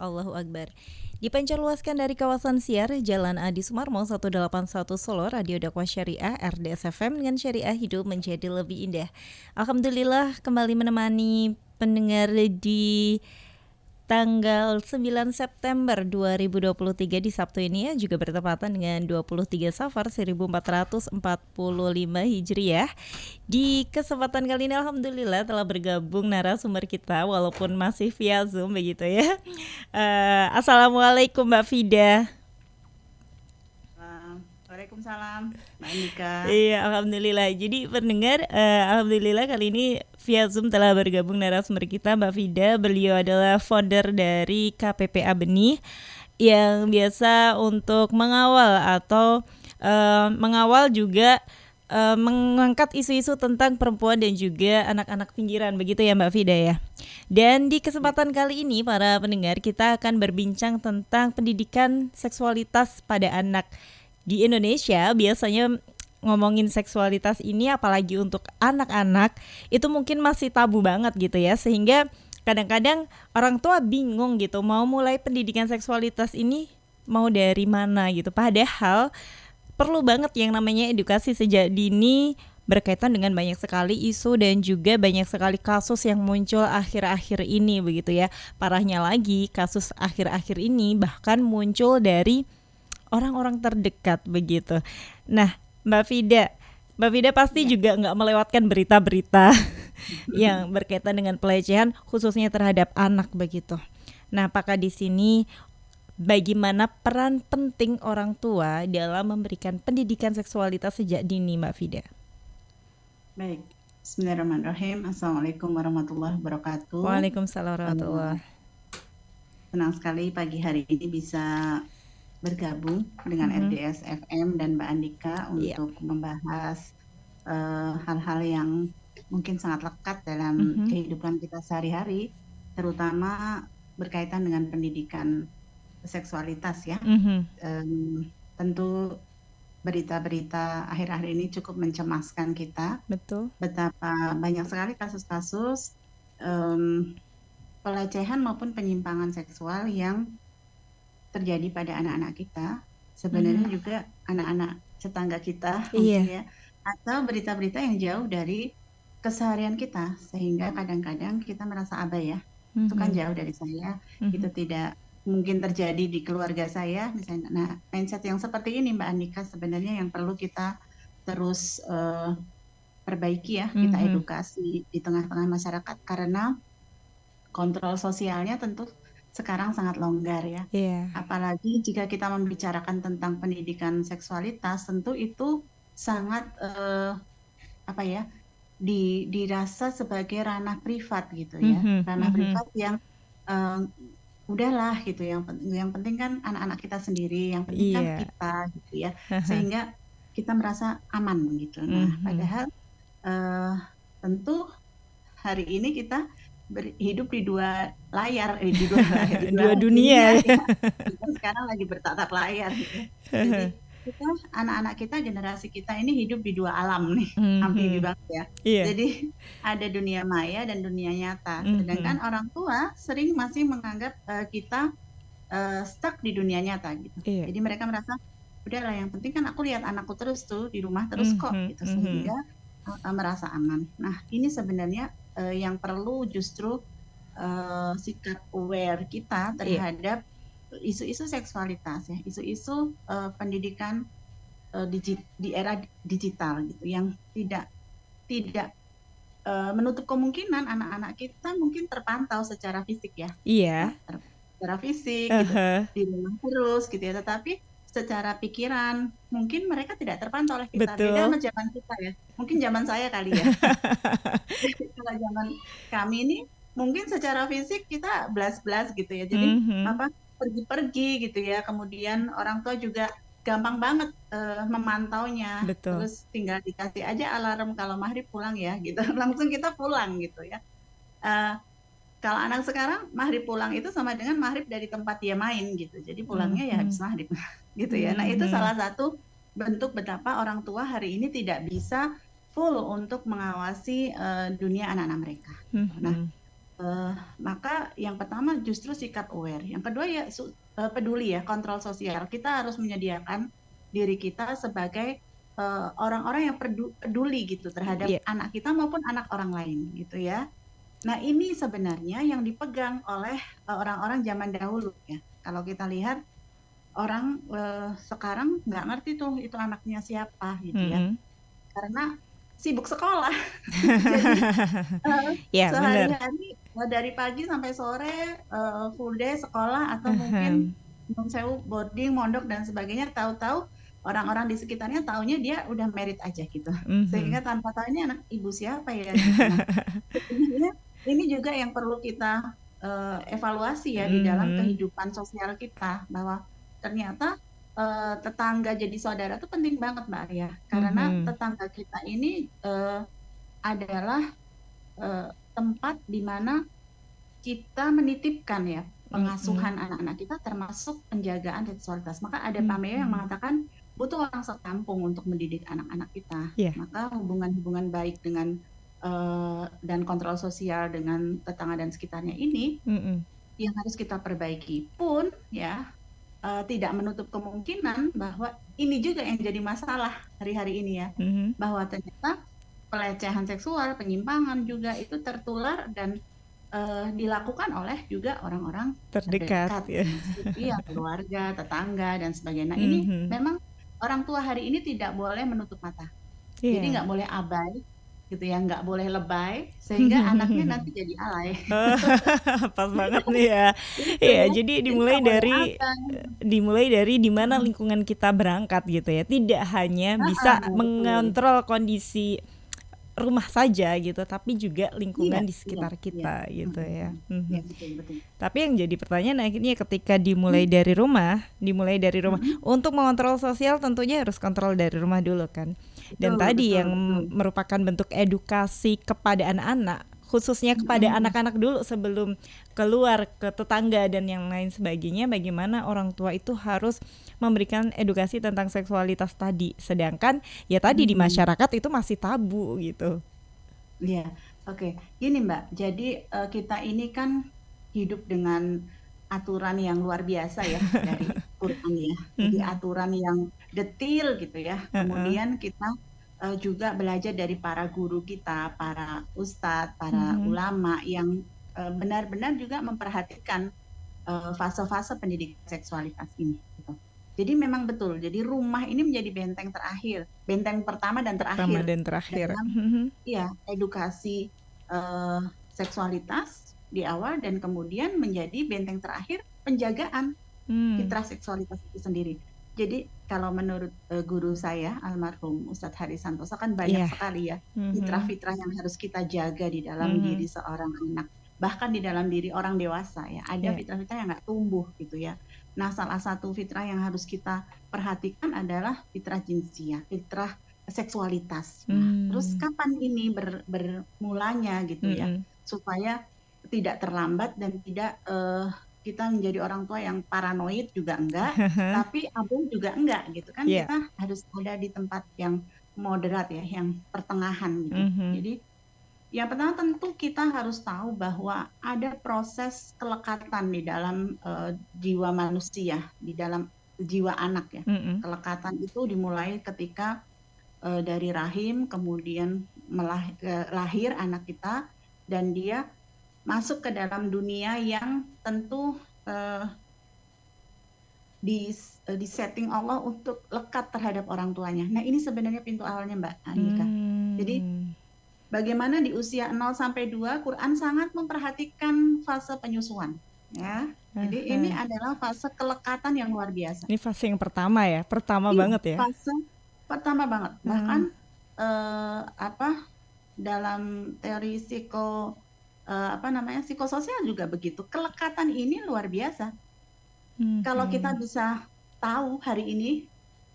Allahu Akbar. Dipancarluaskan dari kawasan Siar, Jalan Adi Sumarmo 181 Solo, Radio Dakwah Syariah RDS FM dengan Syariah Hidup menjadi lebih indah. Alhamdulillah kembali menemani pendengar di tanggal 9 September 2023 di Sabtu ini ya, juga bertepatan dengan 23 Safar 1445 Hijriah. Di kesempatan kali ini alhamdulillah telah bergabung narasumber kita walaupun masih via Zoom begitu ya. Assalamualaikum Mbak Fida. Waalaikumsalam, Mbak Andika. Iya, alhamdulillah. Jadi pendengar, alhamdulillah kali ini via Zoom telah bergabung narasumber kita Mbak Fida. Beliau adalah founder dari KPPA Benih yang biasa untuk mengawal atau mengawal juga mengangkat isu-isu tentang perempuan dan juga anak-anak pinggiran begitu ya Mbak Fida ya. Dan di kesempatan kali ini para pendengar kita akan berbincang tentang pendidikan seksualitas pada anak. Di Indonesia biasanya ngomongin seksualitas ini apalagi untuk anak-anak itu mungkin masih tabu banget gitu ya, sehingga kadang-kadang orang tua bingung gitu mau mulai pendidikan seksualitas ini mau dari mana gitu. Padahal perlu banget yang namanya edukasi sejak dini berkaitan dengan banyak sekali isu dan juga banyak sekali kasus yang muncul akhir-akhir ini begitu ya. Parahnya lagi kasus akhir-akhir ini bahkan muncul dari orang-orang terdekat begitu. Nah, Mbak Fida pasti juga nggak melewatkan berita-berita yang berkaitan dengan pelecehan khususnya terhadap anak begitu. Nah, apakah di sini bagaimana peran penting orang tua dalam memberikan pendidikan seksualitas sejak dini, Mbak Fida? Baik, Bismillahirrahmanirrahim. Assalamualaikum warahmatullahi wabarakatuh. Waalaikumsalam warahmatullahi. Senang sekali pagi hari ini bisa bergabung dengan RDS FM dan Mbak Andika untuk membahas hal-hal yang mungkin sangat lekat dalam kehidupan kita sehari-hari, terutama berkaitan dengan pendidikan seksualitas ya. Tentu berita-berita akhir-akhir ini cukup mencemaskan kita. Betul. Betapa banyak sekali kasus-kasus pelecehan maupun penyimpangan seksual yang terjadi pada anak-anak kita, sebenarnya juga anak-anak tetangga kita mungkin ya, atau berita-berita yang jauh dari keseharian kita, sehingga kadang-kadang kita merasa abai ya, itu kan jauh dari saya, itu tidak mungkin terjadi di keluarga saya misalnya. Nah, mindset yang seperti ini Mbak Andika sebenarnya yang perlu kita terus perbaiki ya, kita edukasi di tengah-tengah masyarakat, karena kontrol sosialnya tentu sekarang sangat longgar ya. Apalagi jika kita membicarakan tentang pendidikan seksualitas, tentu itu sangat dirasa sebagai ranah privat gitu ya, ranah privat yang udahlah gitu. Yang penting kan anak-anak kita sendiri, yang penting kan kita gitu ya, sehingga kita merasa aman gitu. Nah, padahal tentu hari ini kita hidup di dua layar, di dua dunia ya. Kita sekarang lagi bertatap layar gitu. Jadi kita, anak-anak kita, generasi kita ini hidup di dua alam nih, amfibi banget ya. Jadi ada dunia maya dan dunia nyata. Sedangkan orang tua sering masih menganggap kita stuck di dunia nyata gitu. Jadi mereka merasa udahlah, yang penting kan aku lihat anakku terus tuh di rumah terus kok gitu, sehingga merasa aman. Nah, ini sebenarnya yang perlu justru sikap aware kita terhadap isu-isu seksualitas ya, isu-isu pendidikan di era digital gitu, yang tidak menutup kemungkinan anak-anak kita mungkin terpantau secara fisik ya, secara fisik gitu, di rumah terus gitu ya, tetapi secara pikiran mungkin mereka tidak terpantau oleh kita. Beda sama zaman kita ya, mungkin zaman saya kali ya. Kalau zaman kami ini mungkin secara fisik kita belas-belas gitu ya, jadi pergi-pergi gitu ya, kemudian orang tua juga gampang banget memantaunya. Terus tinggal dikasih aja alarm kalau maghrib pulang ya gitu, langsung kita pulang gitu ya. Kalau anak sekarang maghrib pulang itu sama dengan maghrib dari tempat dia main gitu, jadi pulangnya ya habis maghrib gitu ya. Nah, itu salah satu bentuk betapa orang tua hari ini tidak bisa full untuk mengawasi dunia anak-anak mereka. Nah, Maka yang pertama justru sikap aware. Yang kedua ya peduli ya, kontrol sosial. Kita harus menyediakan diri kita sebagai orang-orang yang peduli gitu terhadap Iya. anak kita maupun anak orang lain gitu ya. Nah ini sebenarnya yang dipegang oleh orang-orang zaman dahulu ya. Kalau kita lihat orang sekarang nggak ngerti tuh itu anaknya siapa gitu ya. Karena sibuk sekolah. Jadi Ya, benar. sehari-hari dari pagi sampai sore full day sekolah atau mungkin sewu boarding, mondok dan sebagainya. Tahu-tahu orang-orang di sekitarnya taunya dia udah merit aja gitu. Sehingga tanpa tahu ini anak ibu siapa ya gitu. Nah, sebenarnya ini juga yang perlu kita evaluasi ya di dalam kehidupan sosial kita bahwa ternyata tetangga jadi saudara itu penting banget Mbak Arya. Karena tetangga kita ini adalah tempat di mana kita menitipkan ya pengasuhan anak-anak kita termasuk penjagaan seksualitas. Maka ada pameo yang mengatakan butuh orang sekampung untuk mendidik anak-anak kita. Yeah. Maka hubungan-hubungan baik dengan dan kontrol sosial dengan tetangga dan sekitarnya ini yang harus kita perbaiki pun ya tidak menutup kemungkinan bahwa ini juga yang jadi masalah hari-hari ini ya, bahwa ternyata pelecehan seksual, penyimpangan juga itu tertular dan dilakukan oleh juga orang-orang terdekat, ya, keluarga, tetangga dan sebagainya. Nah ini memang orang tua hari ini tidak boleh menutup mata, jadi nggak boleh abai gitu ya, nggak boleh lebay sehingga anaknya nanti jadi alay. Pas banget nih ya. Iya, jadi dimulai dari di mana lingkungan kita berangkat gitu ya. Tidak hanya bisa mengontrol kondisi rumah saja gitu, tapi juga lingkungan di sekitar kita gitu ya. Betul. Tapi yang jadi pertanyaan akhirnya ketika dimulai dari rumah. Untuk mengontrol sosial tentunya harus kontrol dari rumah dulu kan. Dan tadi yang merupakan bentuk edukasi kepada anak-anak, khususnya kepada anak-anak dulu sebelum keluar ke tetangga dan yang lain sebagainya, bagaimana orang tua itu harus memberikan edukasi tentang seksualitas tadi. Sedangkan ya tadi di masyarakat itu masih tabu gitu. Iya, oke. Gini Mbak, jadi kita ini kan hidup dengan aturan yang luar biasa ya dari Quran ya. Jadi aturan yang detil gitu ya. Kemudian kita juga belajar dari para guru kita, para ustadz, para ulama yang benar-benar juga memperhatikan fase-fase pendidikan seksualitas ini. Gitu. Jadi memang betul. Jadi rumah ini menjadi benteng terakhir, benteng pertama dan terakhir dalam edukasi seksualitas di awal dan kemudian menjadi benteng terakhir penjagaan fitrah seksualitas itu sendiri. Jadi kalau menurut guru saya almarhum Ustadz Hari Santoso kan banyak sekali ya fitrah-fitrah yang harus kita jaga di dalam diri seorang anak, bahkan di dalam diri orang dewasa ya. Ada fitrah-fitrah yang nggak tumbuh gitu ya. Nah salah satu fitrah yang harus kita perhatikan adalah fitrah jinsiah, fitrah seksualitas. Nah, terus kapan ini bermulanya gitu ya, supaya tidak terlambat dan tidak kita menjadi orang tua yang paranoid juga enggak, tapi abu juga enggak gitu kan. Kita harus ada di tempat yang moderat ya, yang pertengahan gitu. Jadi yang pertama tentu kita harus tahu bahwa ada proses kelekatan di dalam jiwa manusia, di dalam jiwa anak ya. Kelekatan itu dimulai ketika dari rahim, kemudian lahir anak kita dan dia masuk ke dalam dunia yang tentu di setting Allah untuk lekat terhadap orang tuanya. Nah ini sebenarnya pintu awalnya Mbak Anika. Jadi bagaimana di usia 0 sampai 2 Quran sangat memperhatikan fase penyusuan ya. Jadi ini adalah fase kelekatan yang luar biasa. Ini fase yang pertama ya, banget ya. Fase pertama banget. Bahkan dalam teori psikososial juga begitu. Kelekatan ini luar biasa. Kalau kita bisa tahu hari ini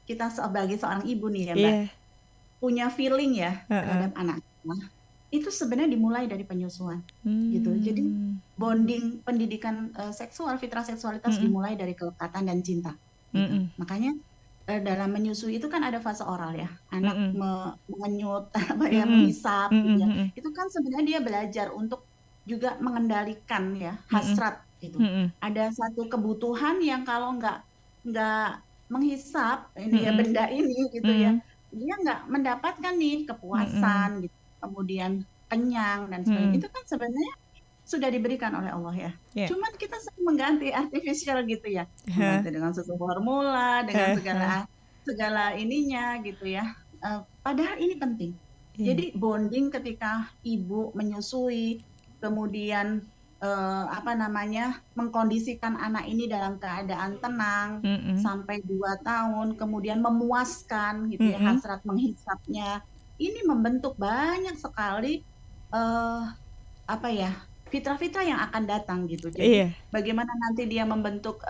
kita sebagai seorang ibu nih ya Mbak, punya feeling ya terhadap anak. Itu sebenarnya dimulai dari penyusuan gitu. Jadi bonding pendidikan seksual, fitrah seksualitas dimulai dari kelekatan dan cinta. Gitu. Makanya dalam menyusui itu kan ada fase oral ya, anak mengenyut, menghisap, gitu ya. Itu kan sebenarnya dia belajar untuk juga mengendalikan ya hasrat gitu. Ada satu kebutuhan yang kalau nggak menghisap ini ya benda ini gitu ya, dia nggak mendapatkan nih kepuasan gitu, kemudian kenyang dan sebagainya. Itu kan sebenarnya sudah diberikan oleh Allah ya. Cuman kita sering mengganti artificial gitu ya, mengganti dengan susu formula, dengan segala ininya gitu ya. Padahal ini penting. Jadi bonding ketika ibu menyusui, kemudian mengkondisikan anak ini dalam keadaan tenang sampai 2 tahun, kemudian memuaskan gitu ya hasrat menghisapnya. Ini membentuk banyak sekali fitrah-fitrah yang akan datang gitu. Jadi bagaimana nanti dia membentuk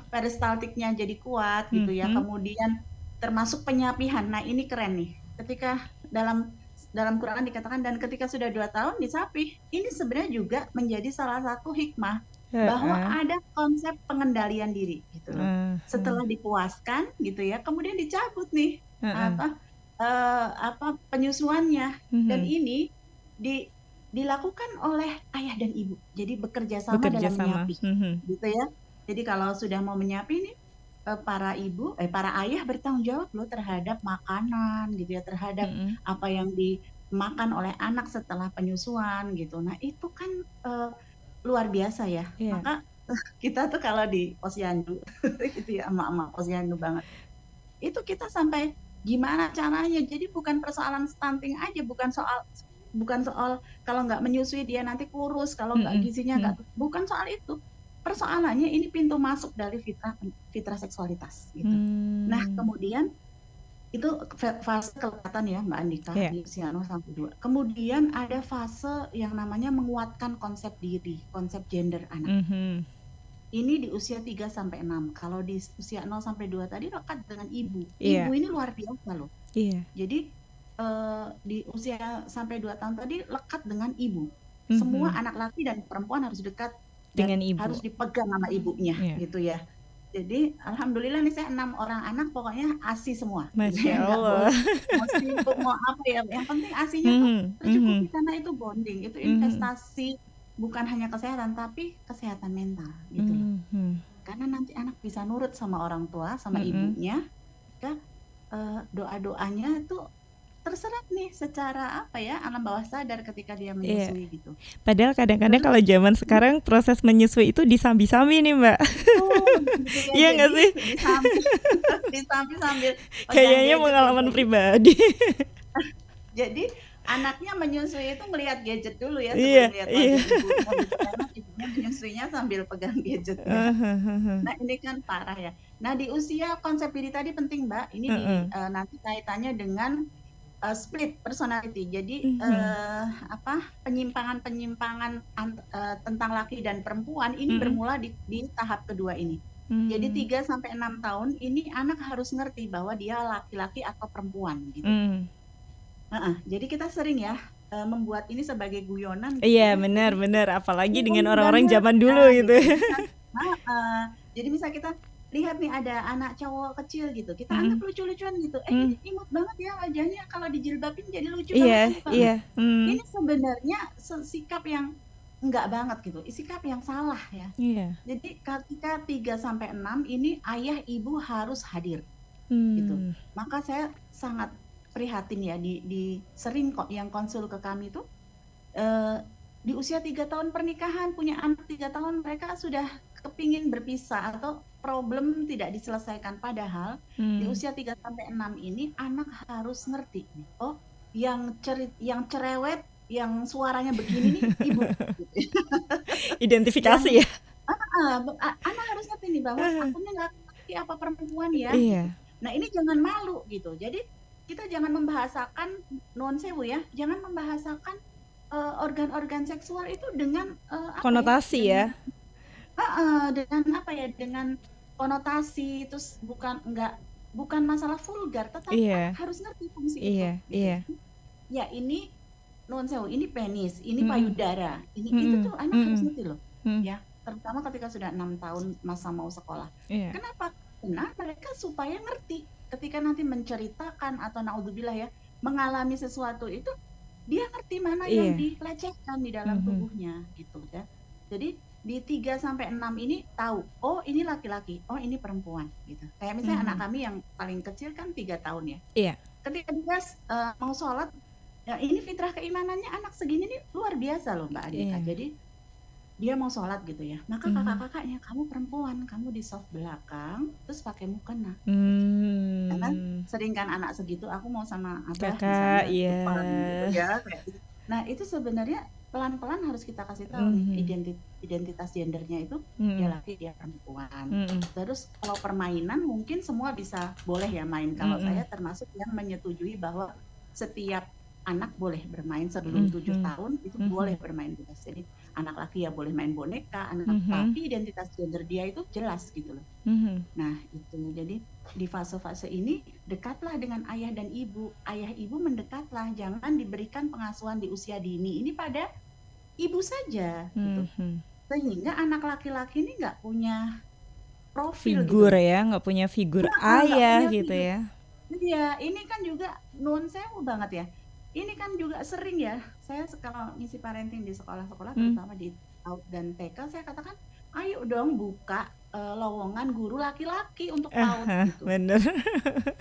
peristaltiknya jadi kuat gitu ya. Kemudian termasuk penyapihan. Nah, ini keren nih. Ketika dalam Quran dikatakan dan ketika sudah 2 tahun disapih. Ini sebenarnya juga menjadi salah satu hikmah bahwa ada konsep pengendalian diri gitu loh. Setelah dipuaskan gitu ya, kemudian dicabut nih penyusuannya dan ini dilakukan oleh ayah dan ibu. Jadi bekerja sama dalam menyapih gitu ya. Jadi kalau sudah mau menyapih nih para ayah bertanggung jawab loh terhadap makanan gitu ya, terhadap apa yang dimakan oleh anak setelah penyusuan gitu. Nah, itu kan luar biasa ya. Maka kita tuh kalau di posyandu gitu ya, emak-emak posyandu banget. Itu kita sampai gimana caranya. Jadi bukan persoalan stunting aja, bukan soal kalau nggak menyusui dia nanti kurus, kalau nggak gizinya nggak, bukan soal itu. Persoalannya ini pintu masuk dari fitrah seksualitas gitu. Nah, kemudian itu fase kelekatan ya Mbak Andika di usia 0 sampai 2. Kemudian ada fase yang namanya menguatkan konsep diri, konsep gender anak. Ini di usia 3 sampai 6. Kalau di usia 0 sampai 2 tadi lekat dengan ibu. Ibu ini luar biasa loh. Jadi di usia sampai 2 tahun tadi lekat dengan ibu. Semua anak laki dan perempuan harus dekat dengan ibu, harus dipegang sama ibunya gitu ya. Jadi alhamdulillah nih saya 6 orang anak pokoknya ASI semua. Masya Allah. Mau sibuk mau apa ya, yang penting ASInya tuh tercukupi karena itu bonding, itu investasi bukan hanya kesehatan tapi kesehatan mental gitu loh. Karena nanti anak bisa nurut sama orang tua, sama ibunya, doa-doanya tuh terserap nih secara alam bawah sadar ketika dia menyusui gitu. Padahal kadang-kadang kalau zaman sekarang proses menyusui itu disambi-sambi nih Mbak. Iya nggak sih? Disambi sambil. Kayaknya pengalaman pribadi. Jadi anaknya menyusui itu melihat gadget dulu ya sebelum lihat wajah ibunya. Karena ibunya menyusuinya sambil pegang gadgetnya. Nah ini kan parah ya. Nah di usia konsep diri tadi penting Mbak. Ini nanti kaitannya dengan split personality. Jadi penyimpangan tentang laki dan perempuan ini bermula di tahap kedua ini. Jadi 3 sampai 6 tahun ini anak harus ngerti bahwa dia laki-laki atau perempuan gitu. Jadi kita sering ya membuat ini sebagai guyonan. Iya, benar, apalagi dengan orang-orang zaman dulu gitu. Jadi misal kita lihat nih ada anak cowok kecil gitu, kita anggap lucu-lucuan gitu. Ini imut banget ya wajahnya, kalau dijilbabin jadi lucu banget. Ini sebenarnya sikap yang enggak banget gitu, sikap yang salah ya. Jadi ketika 3 sampai 6 ini ayah ibu harus hadir gitu. Maka saya sangat prihatin ya di sering kok yang konsul ke kami tuh di usia 3 tahun pernikahan, punya anak 3 tahun, mereka sudah kepingin berpisah atau problem tidak diselesaikan, padahal di usia 3 sampai 6 ini anak harus ngerti nih. Oh, yang cerewet, yang suaranya begini nih ibu. Identifikasi ya. Anak harus ngerti nih bahwa akunya laki apa perempuan ya. Nah, ini jangan malu gitu. Jadi kita jangan membahasakan non sewu ya, jangan membahasakan organ-organ seksual itu dengan konotasi ya. Dengan konotasi, terus bukan masalah vulgar, tetapi harus ngerti fungsi itu. Ya ini non sewu, ini penis, ini payudara, itu tuh anak harus ngerti loh. Ya, terutama ketika sudah 6 tahun masa mau sekolah. Kenapa? Karena mereka supaya ngerti ketika nanti menceritakan atau naudzubillah ya mengalami sesuatu itu dia ngerti mana yang dilecehkan di dalam tubuhnya gitu ya. Jadi di 3 sampai 6 ini tahu, oh ini laki-laki, oh ini perempuan gitu. Kayak misalnya anak kami yang paling kecil kan 3 tahun ya. Iya. Ketika dia mau sholat, ya ini fitrah keimanannya anak segini nih luar biasa loh Mbak Andika. Jadi dia mau sholat gitu ya, maka kakak-kakaknya, kamu perempuan, kamu di soft belakang, terus pakai mukena. Gitu. Karena sering kan anak segitu, aku mau sama abah misalnya depan gitu ya. Nah itu sebenarnya pelan-pelan harus kita kasih tahu nih identitas gendernya itu dia laki dia perempuan. Terus kalau permainan mungkin semua bisa boleh ya main. Kalau saya termasuk yang menyetujui bahwa setiap anak boleh bermain sebelum 7 tahun itu boleh bermain bebas. Jadi anak laki ya boleh main boneka, tapi identitas gender dia itu jelas gitu loh. Nah itu jadi di fase-fase ini dekatlah dengan ayah dan ibu. Ayah ibu mendekatlah, jangan diberikan pengasuhan di usia dini ini pada ibu saja gitu. Sehingga anak laki-laki ini nggak punya profil figur gitu. Ya, nggak punya figur ayah punya gitu figur. ya. Iya, ini kan juga nun sewu banget ya. Ini kan juga sering ya, saya kalau ngisi parenting di sekolah-sekolah, terutama di PAUD dan TK, saya katakan, ayo dong buka lowongan guru laki-laki untuk PAUD gitu. Bener.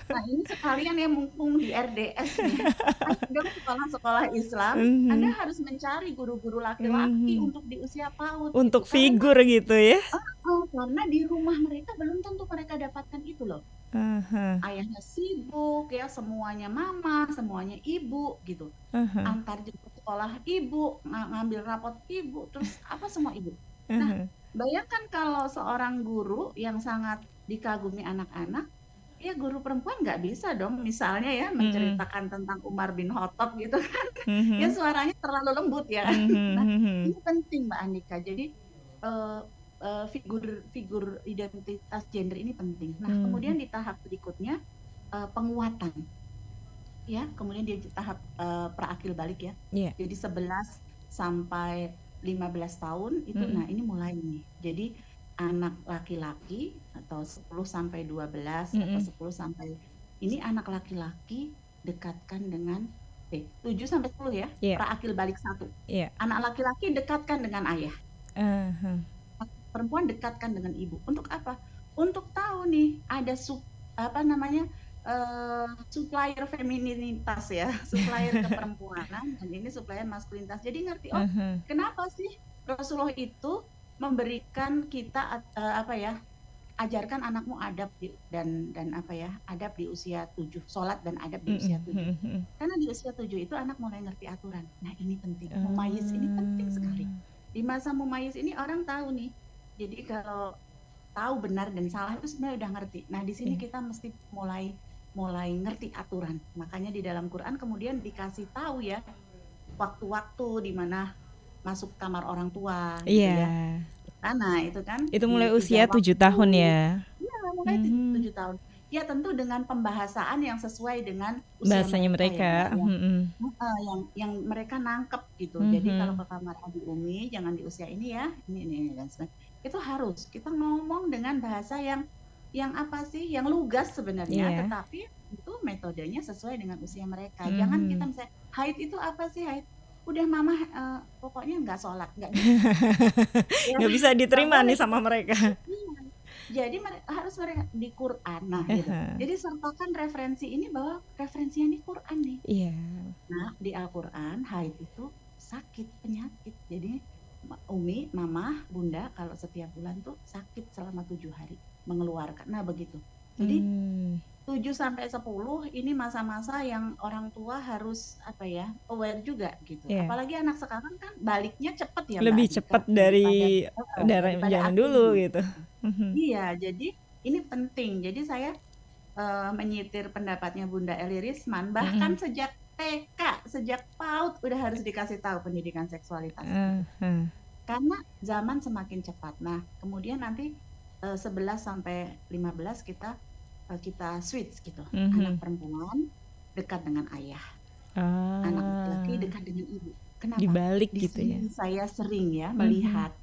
Nah ini sekalian ya mumpung di RDS nih, ayo dong sekolah-sekolah Islam, Anda harus mencari guru-guru laki-laki untuk di usia PAUD. Untuk gitu. figur karena, gitu ya. Karena di rumah mereka belum tentu mereka dapatkan itu loh. Ayahnya sibuk ya, semuanya mama, semuanya ibu gitu. Antar jemput sekolah ibu, ngambil rapot ibu, terus apa semua ibu. Nah, bayangkan kalau seorang guru yang sangat dikagumi anak-anak, ya guru perempuan nggak bisa dong misalnya ya menceritakan tentang Umar bin Khattab gitu kan. Ya suaranya terlalu lembut ya. Nah, ini penting Mbak Andika. Jadi figur identitas gender ini penting. Nah, kemudian di tahap berikutnya penguatan. Ya, kemudian di tahap praakil balik ya. Jadi 11 sampai 15 tahun itu nah ini mulai nih. Jadi anak laki-laki atau 10 sampai 12 atau 10 sampai ini anak laki-laki dekatkan dengan 7 sampai 10 ya. Praakil balik 1. Anak laki-laki dekatkan dengan ayah. Perempuan dekatkan dengan ibu. Untuk apa? Untuk tahu nih ada supplier femininitas ya, supplier keperempuanan, dan ini supplier maskulinitas. Jadi ngerti, oh kenapa sih Rasulullah itu memberikan kita ajarkan anakmu adab dan adab di usia 7, sholat dan adab di usia 7. Karena di usia 7 itu anak mulai ngerti aturan. Nah ini penting, mumayyiz ini penting sekali. Di masa mumayyiz ini orang tahu nih. Jadi kalau tahu benar dan salah itu sebenarnya udah ngerti. Nah di sini kita mesti mulai ngerti aturan. Makanya di dalam Quran kemudian dikasih tahu ya waktu-waktu di mana masuk kamar orang tua gitu ya. Karena itu kan itu mulai usia 7 tahun ya. Iya, mulai 7 tahun. Ya tentu dengan pembahasaan yang sesuai dengan usia bahasanya mereka. Yang mereka nangkep gitu. Jadi kalau ke kamar Abi Umi jangan di usia ini ya. Ini dan sebagainya. Itu harus kita ngomong dengan bahasa yang apa sih, yang lugas sebenarnya, tetapi itu metodenya sesuai dengan usia mereka. Jangan kita misalnya haid itu apa sih haid? Udah mama pokoknya nggak sholat, nggak bisa diterima nih sama mereka. Jadi harus mereka di Quran, nah gitu. Jadi sertakan referensi ini bahwa referensinya ini Quran nih. Nah di Al-Quran haid itu sakit penyakit. Jadi Umi, mama, bunda kalau setiap bulan tuh sakit selama 7 hari mengeluarkan. Nah begitu. Jadi 7 sampai 10 ini masa-masa yang orang tua harus aware juga gitu. Apalagi anak sekarang kan baliknya cepet ya Mbak. Lebih cepat dari zaman dulu gitu. Iya, jadi ini penting. Jadi saya menyitir pendapatnya Bunda Eli Risman, bahkan sejak TK, sejak PAUD udah harus dikasih tahu pendidikan seksualitas. Karena zaman semakin cepat. Nah, kemudian nanti 11 sampai 15 kita switch gitu. Anak perempuan dekat dengan ayah. Anak laki dekat dengan ibu. Kenapa? Dibalik di gitu sini ya. Saya sering ya melihat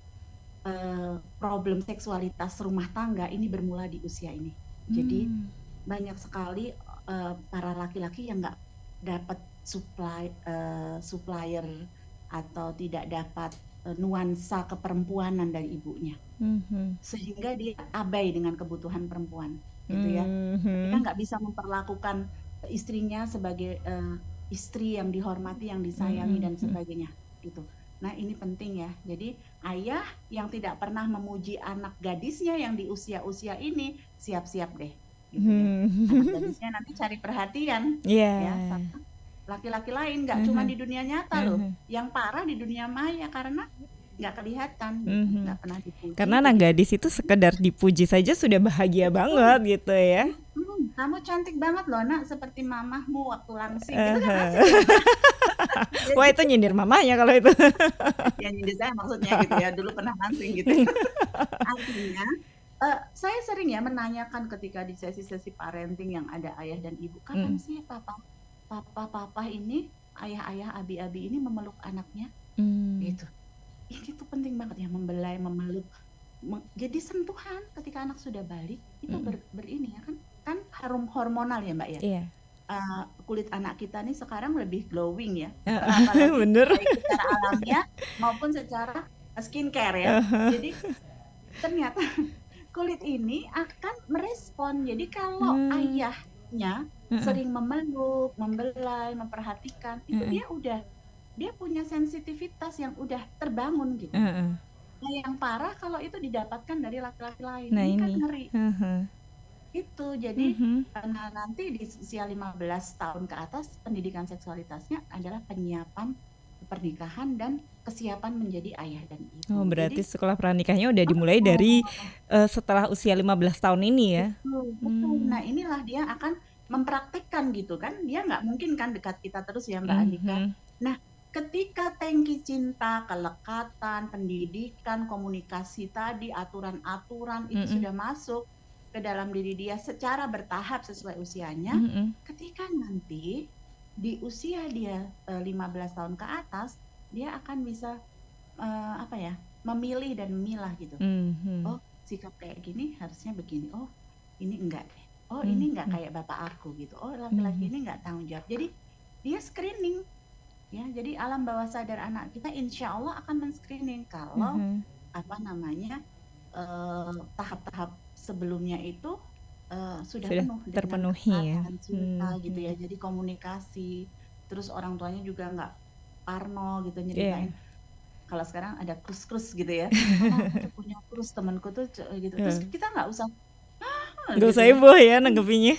problem seksualitas rumah tangga ini bermula di usia ini. Jadi banyak sekali para laki-laki yang nggak dapat supplier atau tidak dapat nuansa keperempuanan dari ibunya, sehingga dia abai dengan kebutuhan perempuan, gitu ya. Dia nggak bisa memperlakukan istrinya sebagai istri yang dihormati, yang disayangi dan sebagainya, gitu. Nah, ini penting ya. Jadi ayah yang tidak pernah memuji anak gadisnya yang di usia-usia ini, siap-siap deh, gitu ya. Anak gadisnya nanti cari perhatian, ya, sama laki-laki lain, nggak cuma di dunia nyata loh, yang parah di dunia maya karena nggak kelihatan, nggak pernah dipuji. Karena anak gadis itu sekedar dipuji saja sudah bahagia banget gitu ya. Kamu cantik banget loh nak, seperti mamahmu waktu langsing, gitu kan asik ya. Wah, itu nyindir mamanya kalau itu. Ya nyindir saya maksudnya gitu ya, dulu pernah langsing gitu. Artinya saya sering ya menanyakan ketika di sesi-sesi parenting yang ada ayah dan ibu, kapan sih papa ini, ayah-ayah, abi-abi ini memeluk anaknya, gitu. Itu penting banget ya, membelai, memeluk, jadi sentuhan ketika anak sudah balik itu berini ya kan harum hormonal ya Mbak ya. Iya. Kulit anak kita nih sekarang lebih glowing ya, apalagi bener. baik secara alamiah maupun secara skincare ya. Jadi ternyata kulit ini akan merespon. Jadi kalau ayahnya sering memeluk, membelai, memperhatikan, itu dia punya sensitivitas yang udah terbangun gitu. Nah, yang parah kalau itu didapatkan dari laki-laki lain. Nah, ini kan ngeri. Itu jadi nanti di usia 15 tahun ke atas pendidikan seksualitasnya adalah penyiapan pernikahan dan kesiapan menjadi ayah dan ibu. Oh, berarti jadi, sekolah pernikahnya udah dimulai dari setelah usia 15 tahun ini ya. Betul. Nah, inilah dia akan mempraktekkan gitu kan. Dia nggak mungkin kan dekat kita terus ya Mbak Andika. Nah, ketika tangki cinta, kelekatan, pendidikan, komunikasi tadi, aturan-aturan itu sudah masuk ke dalam diri dia secara bertahap sesuai usianya, ketika nanti di usia dia 15 tahun ke atas, dia akan bisa memilih dan memilah gitu. Oh, sikap kayak gini harusnya begini. Oh, ini enggak deh. Oh, ini enggak kayak bapak aku gitu. Oh, laki-laki ini enggak tanggung jawab. Jadi dia screening. Ya, jadi alam bawah sadar anak kita insya Allah akan men-screening kalau tahap-tahap sebelumnya itu sudah penuh terpenuhi ya. Cinta gitu ya. Jadi komunikasi, terus orang tuanya juga nggak parno gitu nyeritain. Kalau sekarang ada krus-krus gitu ya. Aku punya krus temanku tuh gitu. Terus kita nggak usah usah heboh ya nanggepinnya.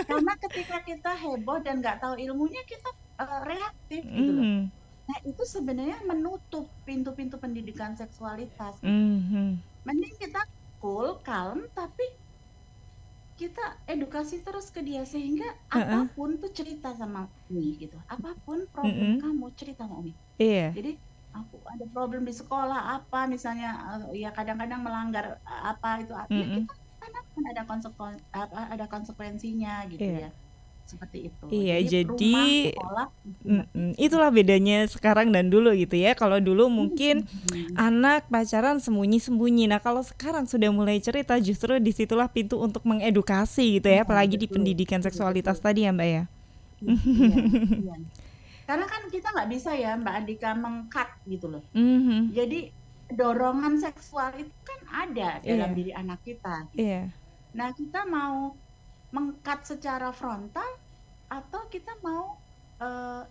Karena ketika kita heboh dan nggak tahu ilmunya kita reaktif gitu loh. Nah, itu sebenarnya menutup pintu-pintu pendidikan seksualitas. Mending kita cool, calm, tapi kita edukasi terus ke dia sehingga apapun tuh cerita sama Umi gitu. Apapun problem kamu cerita sama Umi. Iya. Jadi aku ada problem di sekolah apa misalnya, ya kadang-kadang melanggar apa itu, ya kita kan ada konsekuensinya gitu ya. Seperti itu. Iya, jadi rumah, sekolah, itulah bedanya sekarang dan dulu gitu ya. Kalau dulu mungkin anak pacaran sembunyi-sembunyi. Nah, kalau sekarang sudah mulai cerita, justru disitulah pintu untuk mengedukasi gitu ya, apalagi di pendidikan seksualitas tadi ya Mbak ya. Iya. Karena kan kita nggak bisa ya Mbak Andika meng-cut gitu loh. Jadi dorongan seksual itu kan ada dalam diri anak kita. Gitu. Nah, kita mau meng-cut secara frontal atau kita mau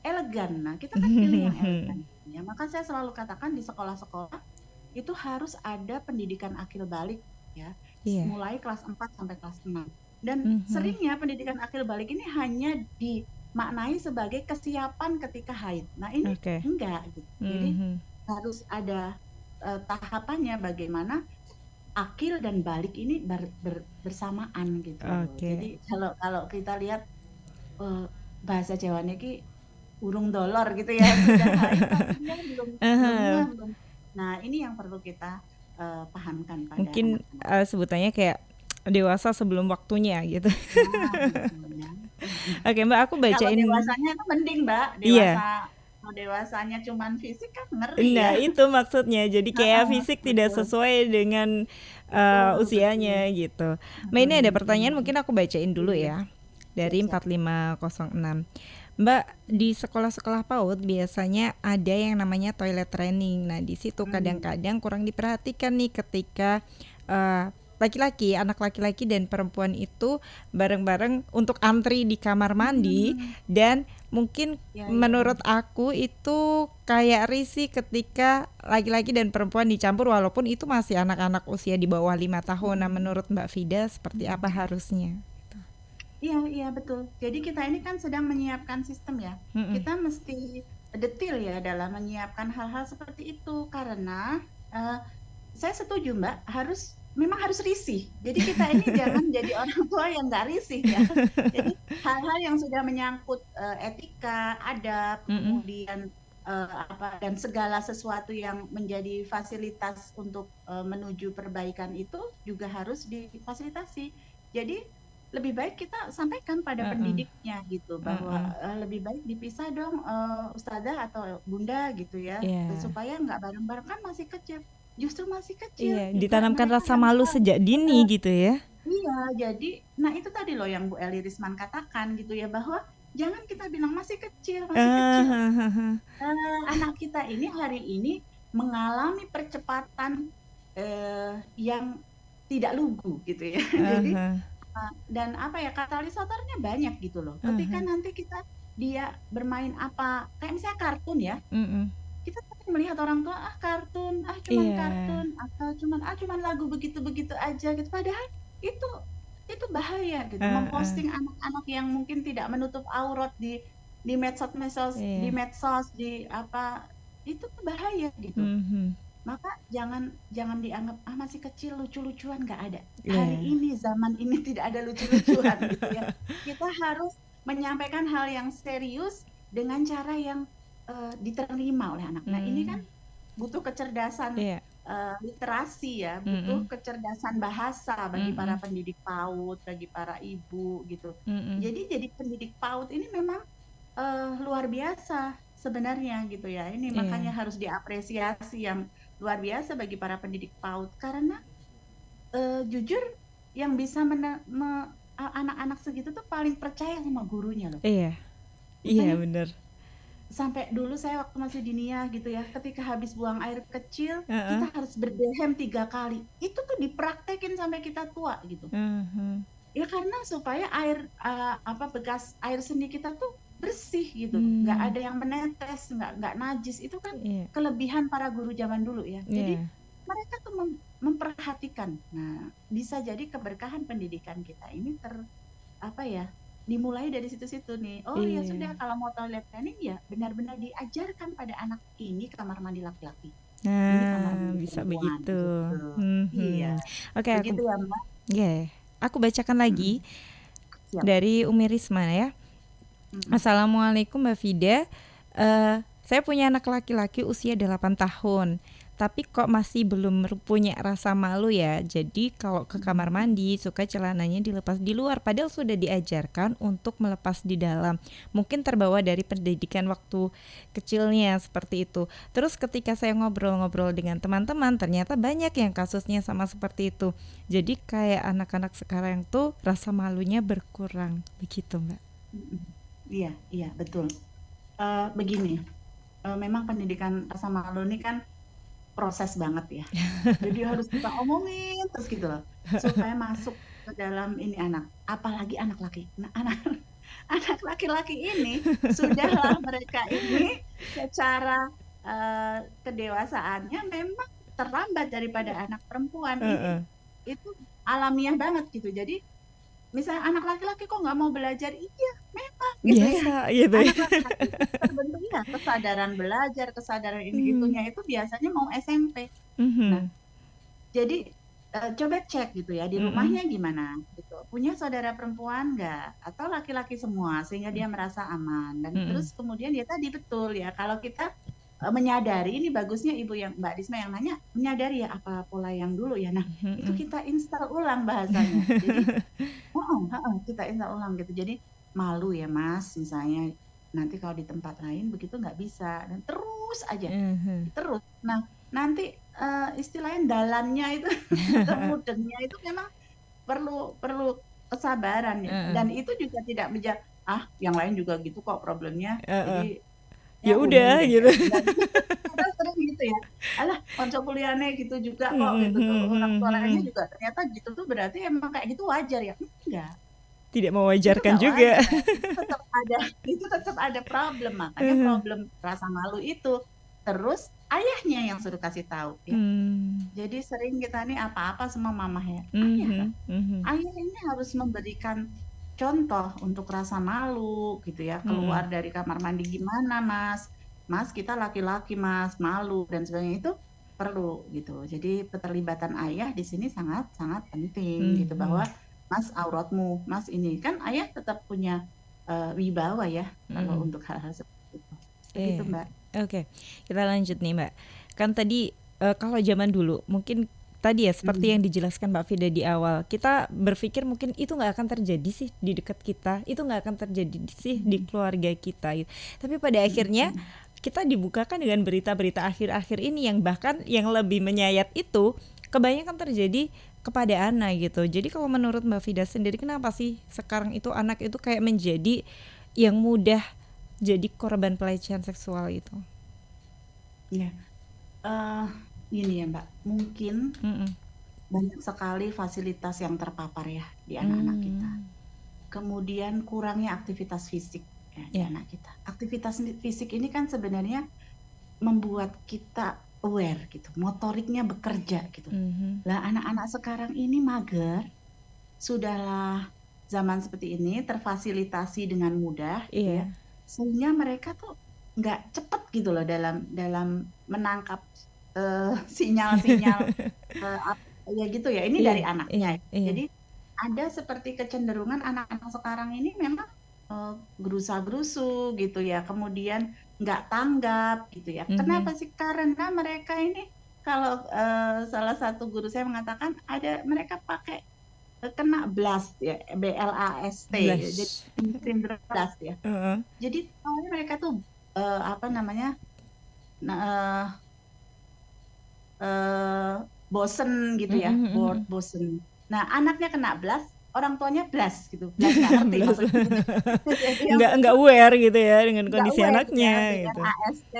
elegan. Nah, kita kan pilih yang elegan. Ya, maka saya selalu katakan di sekolah-sekolah itu harus ada pendidikan akil balik ya. Mulai kelas 4 sampai kelas 6. Dan seringnya pendidikan akil balik ini hanya dimaknai sebagai kesiapan ketika haid. Nah, ini enggak gitu. Jadi harus ada tahapannya bagaimana akil dan balik ini bersamaan gitu. Jadi kalau kita lihat bahasa Jawanya ki urung dolor gitu ya, belum. Nah, ini yang perlu kita pahamkan pada mungkin sebutannya kayak dewasa sebelum waktunya gitu. Oke Mbak, aku bacain. Kalau dewasanya itu mending Mbak, dewasanya cuman fisik kan ngeri. Nah, itu maksudnya. Jadi kayak fisik tidak sesuai dengan usianya gitu. Mbak, ini ada pertanyaan mungkin aku bacain dulu ya. Dari 4506. Mbak, di sekolah-sekolah PAUD biasanya ada yang namanya toilet training. Nah, di situ kadang-kadang kurang diperhatikan nih ketika eh, laki-laki, anak laki-laki dan perempuan itu bareng-bareng untuk antri di kamar mandi, dan mungkin menurut aku itu kayak risih ketika laki-laki dan perempuan dicampur walaupun itu masih anak-anak usia di bawah 5 tahun. Nah, menurut Mbak Vida seperti apa harusnya? Iya, iya betul. Jadi kita ini kan sedang menyiapkan sistem ya. Kita mesti detail ya dalam menyiapkan hal-hal seperti itu karena saya setuju Mbak, memang harus risih. Jadi kita ini jangan jadi orang tua yang nggak risih ya. Jadi hal-hal yang sudah menyangkut etika, adab, kemudian dan segala sesuatu yang menjadi fasilitas untuk menuju perbaikan itu juga harus difasilitasi. Jadi lebih baik kita sampaikan pada pendidiknya gitu bahwa lebih baik dipisah dong ustazah atau bunda gitu ya, supaya nggak bareng-bareng, kan masih kecil, justru masih kecil ditanamkan rasa malu sejak dini gitu ya. Iya, jadi nah itu tadi loh yang Bu Eli Risman katakan gitu ya, bahwa jangan kita bilang masih kecil. Anak kita ini hari ini mengalami percepatan yang tidak lugu gitu ya. Jadi dan apa ya, katalisatornya banyak gitu loh. Ketika nanti dia bermain apa, kayak misalnya kartun ya, kita sering melihat orang tua kartun, cuman kartun atau cuman lagu begitu-begitu aja gitu. Padahal itu bahaya gitu. Memposting anak-anak yang mungkin tidak menutup aurat di medsos, di apa, itu bahaya gitu. Maka jangan dianggap masih kecil lucu-lucuan, nggak ada. Hari ini zaman ini tidak ada lucu-lucuan gitu ya. Kita harus menyampaikan hal yang serius dengan cara yang diterima oleh anak. Nah ini kan butuh kecerdasan literasi ya, butuh kecerdasan bahasa bagi para pendidik PAUD, bagi para ibu gitu. Jadi pendidik PAUD ini memang luar biasa sebenarnya gitu ya. Ini makanya harus diapresiasi yang luar biasa bagi para pendidik PAUD karena jujur yang bisa anak-anak segitu tuh paling percaya sama gurunya loh. Iya benar. Sampai dulu saya waktu masih di NIA gitu ya, ketika habis buang air kecil kita harus berdehem 3 kali. Itu tuh dipraktekin sampai kita tua gitu. Ya karena supaya bekas air seni kita tuh bersih gitu, nggak ada yang menetes, nggak najis. Itu kan kelebihan para guru zaman dulu ya. Jadi mereka tuh memperhatikan. Nah, bisa jadi keberkahan pendidikan kita ini dimulai dari situ-situ nih. Ya sudah, kalau mau toilet training ya benar-benar diajarkan pada anak, ini kamar mandi laki-laki. Ini kamar mandi bisa perempuan, begitu. Iya. Oke, begitu ya Mbak. Aku bacakan lagi dari Umi Risma ya. Assalamualaikum Mbak Vida. Saya punya anak laki-laki usia 8 tahun. Tapi kok masih belum punya rasa malu ya. Jadi kalau ke kamar mandi suka celananya dilepas di luar, padahal sudah diajarkan untuk melepas di dalam. Mungkin terbawa dari pendidikan waktu kecilnya seperti itu. Terus ketika saya ngobrol-ngobrol dengan teman-teman, ternyata banyak yang kasusnya sama seperti itu. Jadi kayak anak-anak sekarang tuh rasa malunya berkurang. Begitu Mbak. Iya betul. Begini, memang pendidikan rasa malu ini kan proses banget ya. Jadi harus kita omongin terus gitu loh, supaya masuk ke dalam ini anak, apalagi anak laki. Nah, anak laki-laki ini sudahlah mereka ini secara kedewasaannya memang terlambat daripada anak perempuan. Itu alamiah banget gitu. Jadi misalnya anak laki-laki kok nggak mau belajar, iya memang gitu gitu anak laki-laki terbentuk kesadaran belajar, kesadaran ini itunya itu biasanya mau SMP. Nah jadi coba cek gitu ya di rumahnya gimana gitu, punya saudara perempuan nggak atau laki-laki semua, sehingga dia merasa aman. Dan terus kemudian ya tadi betul ya, kalau kita menyadari, ini bagusnya Ibu yang Mbak Risma yang nanya, menyadari ya apa pola yang dulu ya. Nah itu kita install ulang bahasanya. Jadi kita install ulang gitu. Jadi malu ya Mas, misalnya nanti kalau di tempat lain begitu nggak bisa, dan terus aja terus. Nah nanti istilahnya dalannya itu mudengnya itu memang perlu kesabaran ya. Dan itu juga tidak yang lain juga gitu kok problemnya, jadi ya umum udah deh gitu. kayaknya. Kita sering gitu ya, alah konco kuliahnya gitu juga kok gitu tuh, orang tua lainnya juga ternyata gitu tuh, berarti emang kayak gitu wajar ya? Enggak, Tidak itu mewajarkan nggak juga. wajar, itu tetap ada problem, makanya problem rasa malu itu. Terus ayahnya yang suruh kasih tahu ya. Jadi sering kita nih apa-apa sama mamah ya, ayah kan. Ayah ini harus memberikan contoh untuk rasa malu gitu ya. Keluar dari kamar mandi gimana, Mas? Mas, kita laki-laki, Mas, malu dan sebagainya, itu perlu gitu. Jadi keterlibatan ayah di sini sangat sangat penting gitu, bahwa Mas auratmu, Mas ini kan ayah tetap punya wibawa ya kalau untuk hal-hal seperti itu. Begitu, Mbak. Oke, kita lanjut nih Mbak. Kan tadi kalau zaman dulu mungkin tadi ya seperti yang dijelaskan Mbak Fida di awal, kita berpikir mungkin itu nggak akan terjadi sih di dekat kita, itu nggak akan terjadi sih di keluarga kita gitu. Tapi pada akhirnya kita dibukakan dengan berita-berita akhir-akhir ini yang bahkan yang lebih menyayat itu kebanyakan terjadi kepada anak gitu. Jadi kalau menurut Mbak Fida sendiri, kenapa sih sekarang itu anak itu kayak menjadi yang mudah jadi korban pelecehan seksual itu? Ya, gini ya Mbak, mungkin banyak sekali fasilitas yang terpapar ya di anak-anak kita. Kemudian kurangnya aktivitas fisik ya di anak kita. Aktivitas fisik ini kan sebenarnya membuat kita aware gitu, motoriknya bekerja gitu. Lah anak-anak sekarang ini mager, sudahlah zaman seperti ini terfasilitasi dengan mudah gitu ya, sehingga mereka tuh nggak cepet gitu loh dalam menangkap sinyal-sinyal ya gitu ya. Ini dari anaknya. Jadi ada seperti kecenderungan anak-anak sekarang ini memang gerusa-gerusu gitu ya, kemudian nggak tanggap gitu ya. Kenapa sih? Karena mereka ini kalau salah satu guru saya mengatakan ada mereka pakai kena blast ya, BLAST, jadi sindrom blast ya. Jadi awalnya mereka tuh apa namanya, bosen gitu ya, bosen. Nah anaknya kena blast, orang tuanya blast gitu, blast nggak ngerti maksudnya. nggak aware gitu ya dengan Nggak kondisi aware anaknya ya, gitu. BLAST,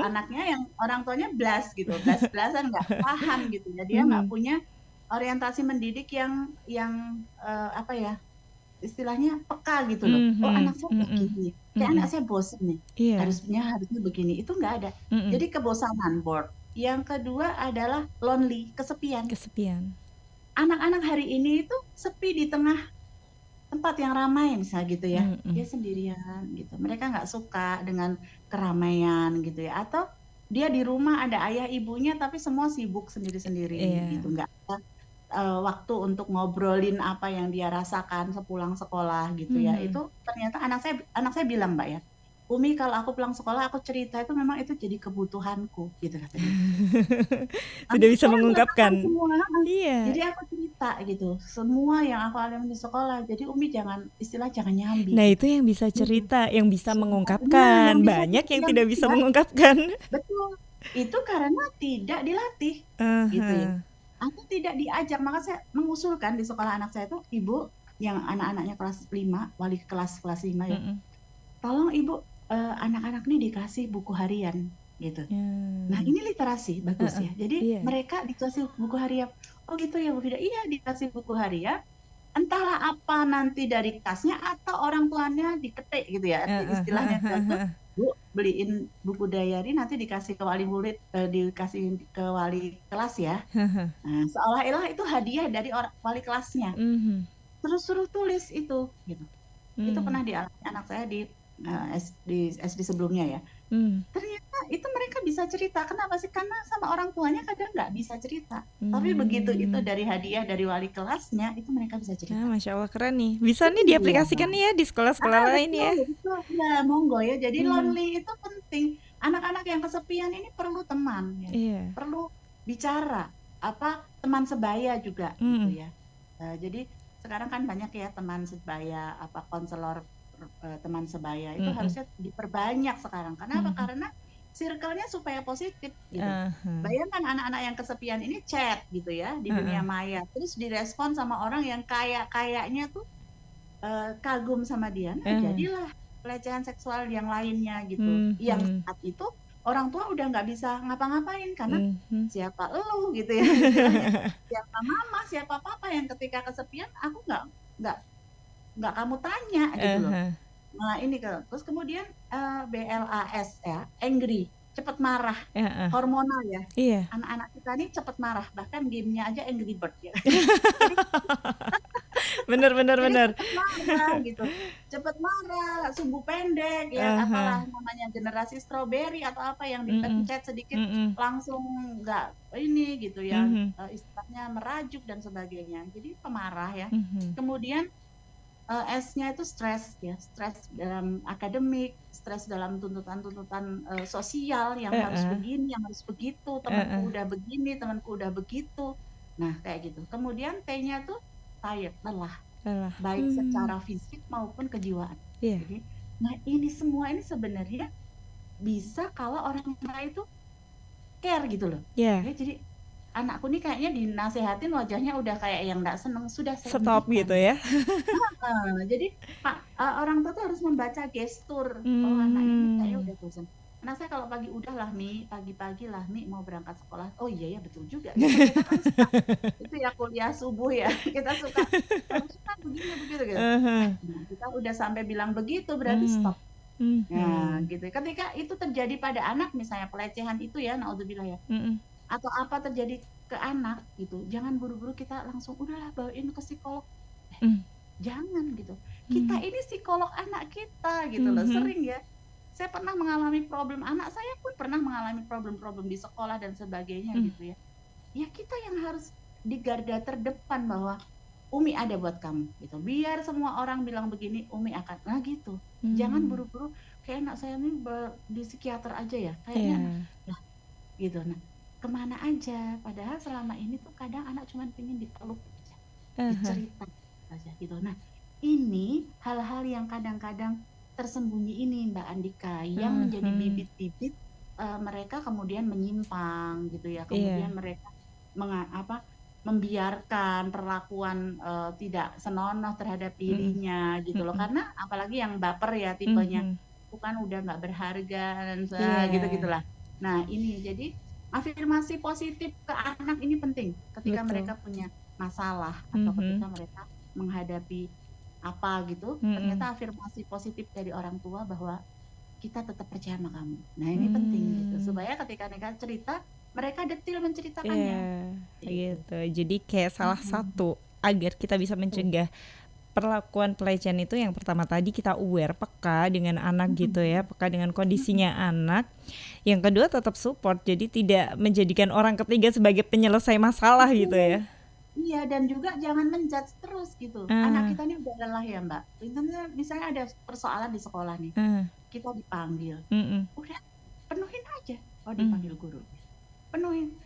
anaknya yang orang tuanya blast gitu, blast-blastan nggak paham gitu ya, dia nggak punya orientasi mendidik yang apa ya, istilahnya peka gitu loh. Oh anak saya begini, kayak anak saya bosen nih, harusnya begini, itu nggak ada. Jadi kebosanan, bored. Yang kedua adalah lonely, kesepian. Anak-anak hari ini itu sepi di tengah tempat yang ramai misalnya gitu ya, dia sendirian gitu. Mereka nggak suka dengan keramaian gitu ya. Atau dia di rumah ada ayah ibunya tapi semua sibuk sendiri-sendiri gitu, nggak ada waktu untuk ngobrolin apa yang dia rasakan sepulang sekolah gitu ya. Itu ternyata anak saya bilang, Mbak ya, Umi kalau aku pulang sekolah aku cerita, itu memang itu jadi kebutuhanku gitu katanya. Sudah bisa mengungkapkan. Iya. Jadi aku cerita gitu, semua yang aku alami di sekolah. Jadi Umi jangan nyambi. Nah itu yang bisa cerita, yang bisa mengungkapkan. Banyak yang tidak bisa mengungkapkan. Betul. Itu karena tidak dilatih gitu ya. Aku tidak diajak, maka saya mengusulkan di sekolah anak saya tuh, ibu yang anak-anaknya kelas 5, wali kelas 5 ya, tolong ibu anak-anak ini dikasih buku harian gitu. Nah ini literasi bagus ya, jadi mereka dikasih buku harian. Oh gitu ya Bu Fida, iya dikasih buku harian, entahlah apa nanti dari kasnya atau orang tuanya diketik gitu ya, istilahnya Bu beliin buku diary nanti dikasih ke wali murid, dikasih ke wali kelas ya. Nah, seolah-olah itu hadiah dari wali kelasnya. Terus suruh tulis itu gitu. Itu pernah dialami anak saya di SD sebelumnya ya. Ternyata itu mereka bisa cerita. Kenapa sih? Karena sama orang tuanya kadang nggak bisa cerita. Tapi begitu itu dari hadiah dari wali kelasnya, itu mereka bisa cerita. Masya Allah, keren nih. Bisa nih diaplikasikan nih ya di sekolah-sekolah lain ya. Betul. Ya monggo ya. Jadi lonely itu penting. Anak-anak yang kesepian ini perlu teman ya. Perlu bicara, teman sebaya juga gitu ya. Jadi sekarang kan banyak ya teman sebaya, konselor teman sebaya itu harusnya diperbanyak sekarang. Kenapa? Karena circle-nya supaya positif gitu. Bayangkan anak-anak yang kesepian ini chat gitu ya di dunia maya, terus direspon sama orang yang kayaknya tuh kagum sama dia, nah jadilah pelecehan seksual yang lainnya gitu. Yang saat itu orang tua udah nggak bisa ngapa-ngapain karena siapa elu gitu ya istilahnya, siapa mama, siapa papa yang ketika kesepian aku nggak kamu tanya gitu loh. Nah ini terus kemudian BLAS ya, angry, cepet marah, hormonal ya. Iya. Anak-anak kita nih cepet marah, bahkan gamenya aja Angry Bird ya. Bener. Cepet marah gitu, cepet marah, sumbu pendek ya, apalah namanya generasi strawberry atau apa yang dipencet sedikit langsung nggak ini gitu ya, istilahnya merajuk dan sebagainya. Jadi pemarah ya. Kemudian S-nya itu stres ya, stres dalam akademik, stres dalam tuntutan-tuntutan sosial yang harus begini, yang harus begitu, temanku udah begini, temanku udah begitu. Nah, kayak gitu. Kemudian T-nya tuh tired, lelah. Baik secara fisik maupun kejiwaan. Jadi, nah ini semua ini sebenarnya bisa kalau orang tua itu care gitu loh. Ya, jadi anakku nih kayaknya dinasehatin wajahnya udah kayak yang nggak seneng, sudah saya stop gitu ya. Jadi orang tua tuh harus membaca gestur, oh anak ini kayaknya udah bosan. Karena saya kalau pagi udahlah Mi, pagi-pagi lah Mi mau berangkat sekolah. Oh iya ya betul juga. Kita kan suka, itu ya kuliah subuh ya. Kita suka begini begitu gitu. Nah, kita udah sampai bilang begitu berarti stop. Nah, gitu. Ketika itu terjadi pada anak misalnya pelecehan itu ya, naudzubillah ya. Atau apa terjadi ke anak gitu. Jangan buru-buru kita langsung udahlah bawain ke psikolog. Jangan gitu. Kita ini psikolog anak kita gitu loh. Sering ya. Saya pernah mengalami problem, anak saya pun pernah mengalami problem-problem di sekolah dan sebagainya gitu ya. Ya kita yang harus di garda terdepan bahwa Umi ada buat kamu gitu. Biar semua orang bilang begini, Umi akan nah gitu. Jangan buru-buru kayak anak saya ini di psikiater aja ya. Kayaknya lah gitu. Nah, kemana aja? Padahal selama ini tuh kadang anak cuma pengen dipeluk aja, dicerita aja gitu. Nah, ini hal-hal yang kadang-kadang tersembunyi ini Mbak Andika yang menjadi bibit-bibit mereka kemudian menyimpang gitu ya. Kemudian mereka membiarkan perlakuan tidak senonoh terhadap dirinya gitu loh. Karena apalagi yang baper ya tipenya, bukan udah nggak berharga dan gitu-gitulah. Nah, ini jadi afirmasi positif ke anak ini penting ketika mereka punya masalah atau ketika mereka menghadapi apa gitu, ternyata afirmasi positif dari orang tua bahwa kita tetap percaya sama kamu. Nah ini penting gitu, supaya ketika mereka cerita, mereka detail menceritakannya. Gitu. Jadi kayak salah satu agar kita bisa mencegah perlakuan pelecehan itu yang pertama tadi kita aware, peka dengan anak gitu ya, peka dengan kondisinya anak. Yang kedua tetap support, jadi tidak menjadikan orang ketiga sebagai penyelesai masalah gitu ya. Iya, dan juga jangan menjudge terus gitu. Anak kita ini udah lelah ya Mbak. Misalnya ada persoalan di sekolah nih, kita dipanggil, udah penuhin aja. Oh dipanggil guru, penuhin.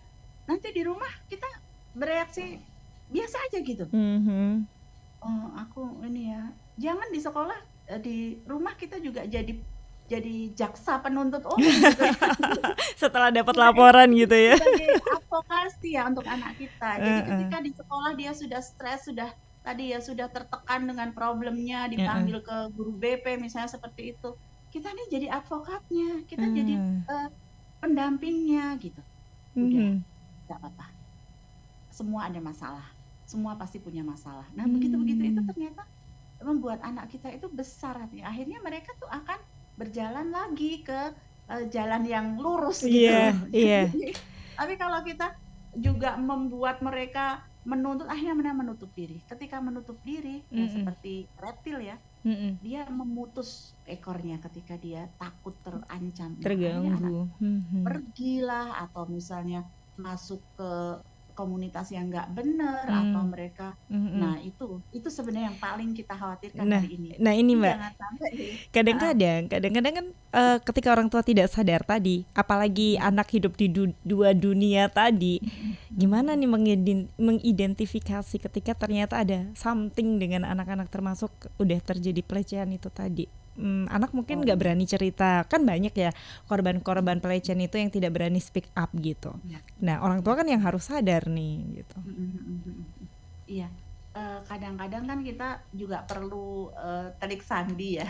Nanti di rumah kita bereaksi biasa aja gitu. Oh aku ini ya, jangan di sekolah, di rumah kita juga jadi jaksa penuntut umum gitu. Setelah dapat laporan gitu ya. Sebagai advokasi ya untuk anak kita. Jadi ketika di sekolah dia sudah stres, sudah tertekan dengan problemnya, dipanggil ke guru BP misalnya seperti itu. Kita nih jadi advokatnya, kita jadi pendampingnya gitu. Udah, nggak apa-apa. Semua ada masalah, semua pasti punya masalah. Nah begitu-begitu itu ternyata membuat anak kita itu besar hatinya. Akhirnya mereka tuh akan berjalan lagi ke jalan yang lurus gitu. Tapi kalau kita juga membuat mereka menuntut, akhirnya menutup diri. Ketika menutup diri, ya seperti reptil ya, dia memutus ekornya ketika dia takut terancam, terganggu, pergilah atau misalnya masuk ke komunitas yang nggak benar atau mereka, nah itu sebenarnya yang paling kita khawatirkan hari ini. Nah ini Mbak, kadang-kadang kan ketika orang tua tidak sadar tadi, apalagi anak hidup di dua dunia tadi, gimana nih mengidentifikasi ketika ternyata ada something dengan anak-anak termasuk udah terjadi pelecehan itu tadi. Anak mungkin nggak berani cerita, kan banyak ya korban-korban pelecehan itu yang tidak berani speak up gitu. Nah orang tua kan yang harus sadar nih gitu. Iya, kadang-kadang kan kita juga perlu telik sandi ya,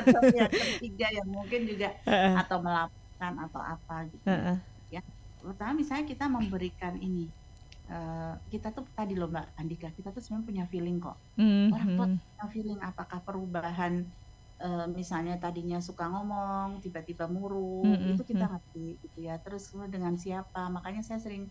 atau yang ketiga yang mungkin juga Heeh, atau melaporkan atau apa gitu heeh. ya. Pertama misalnya kita memberikan ini, kita tuh tadi loh Mbak Andika, kita tuh sebenarnya punya feeling kok. Orang tua Mhm, punya feeling apakah perubahan, misalnya tadinya suka ngomong, tiba-tiba murung, mhm, itu kita mhm. ngerti gitu ya. Terus dengan siapa, makanya saya sering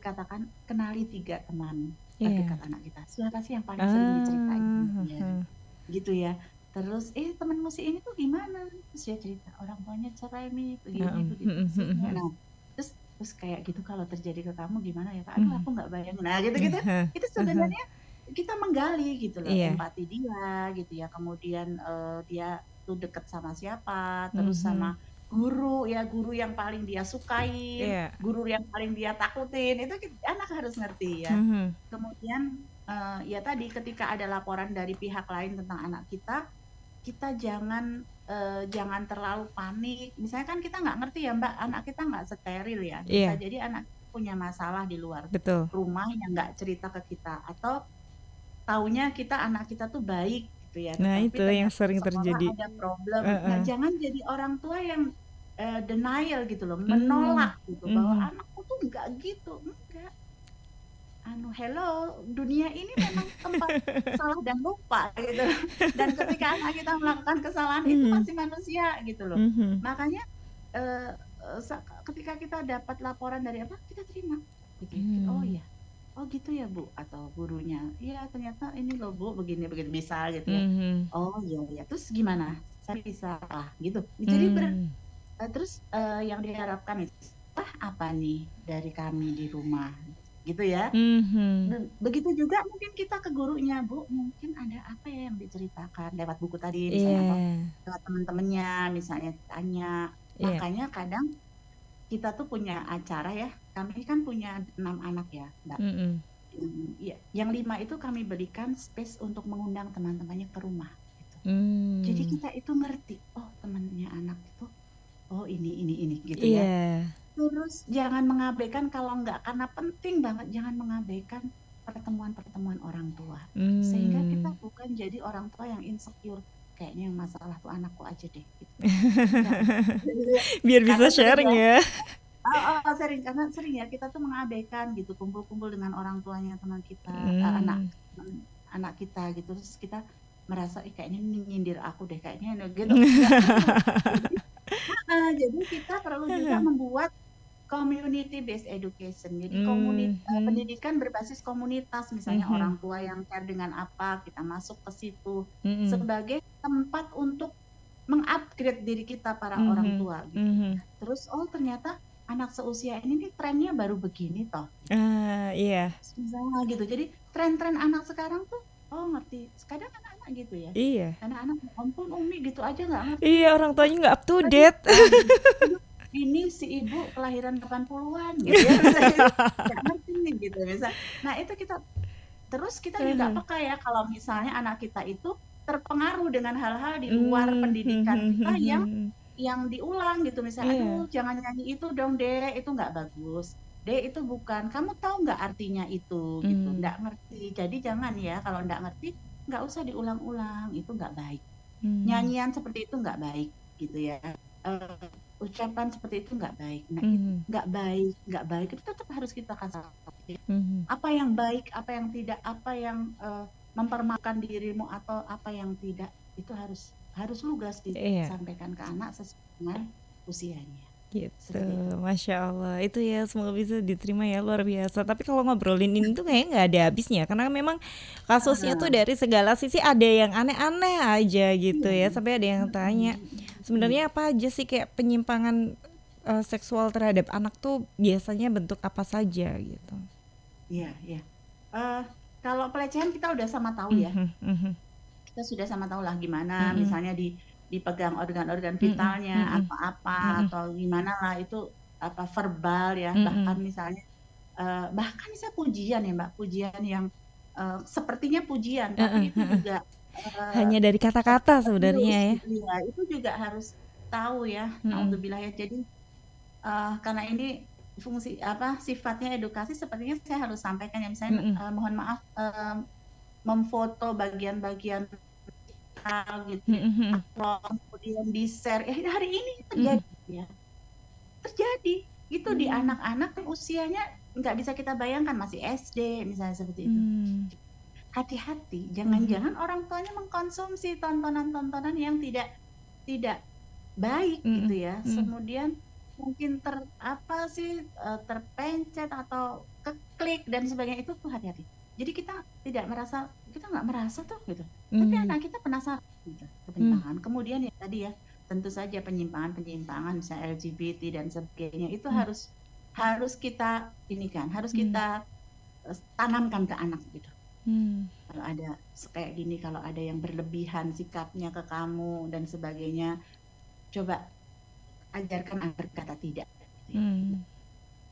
katakan kenali 3 teman terdekat Iya. anak kita. Siapa sih yang paling sering diceritain sama Ah, dia, heeh. gitu ya. Terus, temenmu si ini tuh gimana? Terus dia cerita, orang tuanya cerai nih, begini Heeh, begitu. mhm, Terus, mhm, mhm. nah, terus terus kayak gitu kalau terjadi ke kamu gimana ya, Kak? Aduh Mhm. aku nggak bayangin. Nah gitu-gitu, Heeh, itu heeh. sebenarnya kita menggali gitu loh, Iya. empati dia gitu ya, kemudian, dia tuh deket sama siapa, terus Mhm. sama guru ya, guru yang paling dia sukain, Iya. guru yang paling dia takutin, itu anak harus ngerti ya. Mhm. Kemudian, ya tadi ketika ada laporan dari pihak lain tentang anak kita, kita jangan terlalu panik. Misalnya kan kita nggak ngerti ya Mbak, anak kita nggak steril ya, bisa Iya, jadi anak punya masalah di luar betul. rumah yang nggak cerita ke kita, atau taunya kita anak kita tuh baik gitu ya, Nah, tetapi itu yang ternyata di sering sekolah terjadi. ada problem. Nah, Heeh. jangan jadi orang tua yang denial gitu loh, Mmm, menolak gitu bahwa mhm. anakku tuh enggak gitu, enggak. Hello, dunia ini memang tempat salah dan lupa gitu. Dan ketika anak kita melakukan kesalahan itu Mhm, masih manusia gitu loh. mhm. Makanya eh, ketika kita dapat laporan dari apa, kita terima gitu ya. Oh Mmm, iya, oh gitu ya Bu, atau gurunya. Iya ternyata ini loh Bu, begini begini bisa gitu ya. mhm. Oh iya iya. Terus gimana? Saya bisa gitu. Jadi Mmm, terus yang diharapkan itu apa nih dari kami di rumah gitu ya. mhm. Begitu juga mungkin kita ke gurunya, Bu, mungkin ada apa ya yang diceritakan lewat buku tadi misalnya atau Iya, lewat teman-temannya misalnya tanya. iya. Makanya kadang kita tuh punya acara ya, kami kan punya 6 anak ya, Mbak. Mhm. Iya, yang 5 itu kami berikan space untuk mengundang teman-temannya ke rumah gitu. Jadi Mmm, kita itu ngerti, oh temannya anak itu, oh ini gitu ya. iya. Terus jangan mengabaikan kalau enggak, karena penting banget jangan mengabaikan pertemuan-pertemuan orang tua. Sehingga kita Mmm. bukan jadi orang tua yang insecure. Kayaknya yang masalah tuh anakku aja deh gitu. Enggak. Biar Karena bisa sering sharing ya. ya. Sering karena sering ya kita tuh mengabaikan gitu kumpul-kumpul dengan orang tuanya teman kita, Mmm. anak kita gitu. Terus kita merasa kayaknya ini nyindir aku deh kayaknya gitu. Enggak perlu. Jadi jadi kita perlu juga membuat community based education. Jadi Mhm. pendidikan berbasis komunitas, misalnya Mhm. orang tua yang care dengan apa, kita masuk ke situ Mhm. sebagai tempat untuk mengupgrade diri kita para orang Mhm. tua gitu. Mhm. Terus ternyata anak seusia ini nih trennya baru begini toh. Ah, iya. Misalnya gitu. Jadi tren-tren anak sekarang tuh ngerti. Kadang anak-anak gitu ya. Iya. Anak-anak ya ampun Umi gitu aja nggak ngerti. Iya, orang Wah, tuanya nggak up to tadi date. ini si ibu kelahiran 80-an gitu ya misalnya gitu. Nggak ngerti nih gitu misal. Nah, itu terus kita juga Heeh. peka ya kalau misalnya anak kita itu terpengaruh dengan hal-hal di luar Mmm, pendidikan mhm, kita mhm, mhm. yang diulang gitu. Misalnya, aduh Iya. jangan nyanyi itu dong Dek, itu nggak bagus. Dek itu bukan, kamu tahu nggak artinya itu gitu. Mmm, Nggak ngerti. Jadi jangan ya kalau nggak ngerti nggak usah diulang-ulang, itu nggak baik. mmm, Nyanyian seperti itu nggak baik gitu ya. Ucapan seperti itu nggak baik. Nah, itu mhm, nggak baik itu tetap harus kita kasih mhm. apa yang baik, apa yang tidak, apa yang mempermalukan dirimu atau apa yang tidak, itu harus harus lugas Iya. disampaikan ke anak sesuai dengan usianya. Gitu, Seperti itu. Masya Allah. Itu ya semoga bisa diterima ya, luar biasa. Tapi kalau ngobrolin ini tuh kayaknya nggak ada habisnya, karena memang kasusnya tuh Nah, dari segala sisi ada yang aneh-aneh aja gitu iya. ya. Sampai ada yang tanya, sebenarnya apa aja sih kayak penyimpangan seksual terhadap anak tuh biasanya bentuk apa saja gitu. Iya, iya. Eh, kalau pelecehan kita udah sama tahu ya. Mhm, mhm, Kita sudah sama tahu lah gimana, mhm, misalnya dipegang organ-organ mhm, vitalnya mhm, atau apa, mhm, atau gimana lah itu apa verbal ya, bahkan mhm. misalnya bahkan bisa pujian ya Mbak, pujian yang sepertinya pujian, tapi Heeh, itu heeh. juga eh, Hanya dari kata-kata sebenarnya abuse ya. gitu ya. Itu juga harus tahu ya. Mhm, Naudzubillah ya. Jadi karena ini fungsi apa sifatnya edukasi, sepertinya saya harus sampaikan ya. Misalnya mhm, mohon maaf, memfoto bagian-bagian gitu ya, upload, kemudian di-share. Hari ini terjadi ya. Terjadi. Itu di anak-anak yang usianya nggak bisa kita bayangkan, masih SD misalnya seperti itu. Hati-hati, jangan-jangan orang tuanya mengkonsumsi tontonan-tontonan yang tidak baik gitu ya. Kemudian mungkin terpencet atau keklik dan sebagainya, itu tuh hati-hati. Jadi kita nggak merasa tuh gitu. Tapi anak kita penasaran gitu, penyimpangan. Kemudian ya tadi ya, tentu saja penyimpangan misalnya LGBT dan sebagainya itu harus kita harus kita tanamkan ke anak gitu. Kalau ada kayak gini, kalau ada yang berlebihan sikapnya ke kamu dan sebagainya, coba ajarkan agar berkata tidak.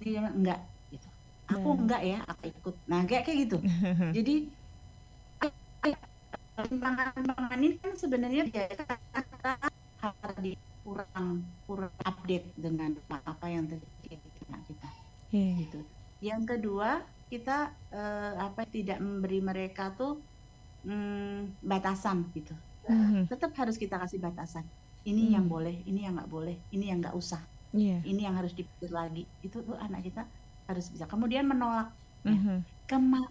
Dia enggak gitu. Aku enggak ya, aku ikut. Nah, kayak gitu. Jadi penyimpangan ini kan sebenarnya dia harus kurang update dengan apa yang terjadi di anak kita. Gitu. Yang kedua, kita tidak memberi mereka tuh batasan gitu. Tetap harus kita kasih batasan. Ini yang boleh, ini yang nggak boleh, ini yang nggak usah, ini yang harus dipikir lagi. Itu tuh anak kita harus bisa. Kemudian menolak,